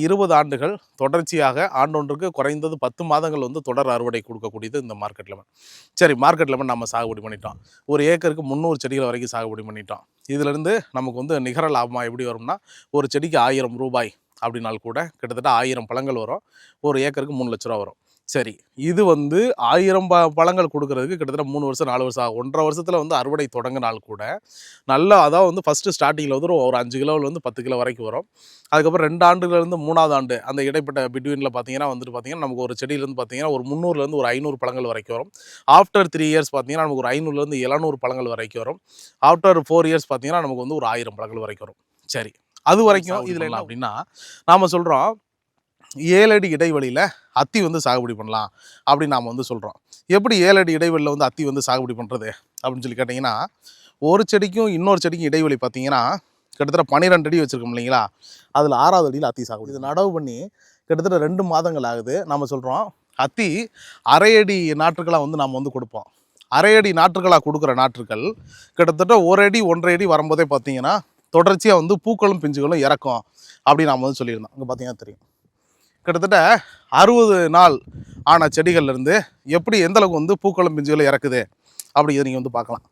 20 ஆண்டுகள் தொடர்ச்சியாக ஆண்டொன்றுக்கு குறைந்தது 10 மாதங்கள் வந்து தொடர் அறுவடை கொடுக்கக்கூடியது இந்த மார்க்கெட் லெமன். சரி, மார்க்கெட் லெமன் நம்ம சாகுபடி பண்ணிட்டோம். ஒரு ஏக்கருக்கு 300 செடிகள் வரைக்கும் சாகுபடி பண்ணிட்டோம். இதிலிருந்து நமக்கு வந்து நிகர லாபமாக எப்படி வரும்னா, ஒரு செடிக்கு ரூ. 1000 அப்படின்னால் கூட கிட்டத்தட்ட 1000 பழங்கள் வரும். ஒரு ஏக்கருக்கு 3 லட்ச ரூபா வரும். சரி, இது வந்து 1000 பழங்கள் கொடுக்கறதுக்கு கிட்டத்தட்ட 3 வருஷம் 4 வருஷம் ஆகும். 1.5 வருஷத்தில் வந்து அறுவடை தொடங்கினால் கூட நல்லா, அதாவது வந்து ஃபஸ்ட்டு ஸ்டார்டிங்கில் வந்து ஒரு 5 கிலோவிலேருந்து 10 கிலோ வரைக்கும் வரும். அதுக்கப்புறம் 2 ஆண்டுலேருந்து 3வது ஆண்டு அந்த இடைப்பட்ட பிட்வீனில் பார்த்தீங்கன்னா நமக்கு ஒரு செடியிலேருந்து பார்த்தீங்கன்னா ஒரு 300லேருந்து ஒரு 500 பழங்கள் வரைக்கும் வரும். ஆஃப்டர் 3 இயர்ஸ் பார்த்தீங்கன்னா நமக்கு ஒரு 500லேருந்து 700 பழங்கள் வரைக்கும் வரும். ஆஃப்டர் 4 இயர்ஸ் பார்த்தீங்கன்னா நமக்கு வந்து ஒரு 1000 பழங்கள் வரைக்கும் வரும். சரி, அது வரைக்கும் இதில் என்ன அப்படின்னா, நாம் சொல்கிறோம் 7 அடி இடைவெளியில் அத்தி வந்து சாகுபடி பண்ணலாம் அப்படின்னு நாம் வந்து சொல்கிறோம். எப்படி 7 அடி இடைவெளியில் வந்து அத்தி வந்து சாகுபடி பண்ணுறது அப்படின்னு சொல்லி கேட்டிங்கன்னா, ஒரு செடிக்கும் இன்னொரு செடிக்கும் இடைவெளி பார்த்தீங்கன்னா கிட்டத்தட்ட 12 அடி வச்சுருக்கோம் இல்லைங்களா, அதில் 6வது அடியில் அத்தி சாகுபடி. இது நடவு பண்ணி கிட்டத்தட்ட 2 மாதங்கள் ஆகுது. நம்ம சொல்கிறோம் அத்தி அரை அடி நாற்றுக்களாக வந்து நாம் வந்து கொடுப்போம். அரை அடி நாற்றுக்களாக கொடுக்குற நாற்றுக்கள் கிட்டத்தட்ட 1 அடி 1.5 அடி வரும்போதே பார்த்தீங்கன்னா தொடர்ச்சியாக வந்து பூக்களும் பிஞ்சுகளும் இறக்கும் அப்படின்னு நாம் வந்து சொல்லியிருந்தோம். அங்கே பார்த்தீங்கன்னா தெரியும், கிட்டத்தட்ட 60 நாள் ஆன செடிகள்லேருந்து எப்படி எந்தளவுக்கு வந்து பூக்களும் பிஞ்சுகளும் இறக்குது அப்படி இதை நீங்கள் வந்து பார்க்கலாம்.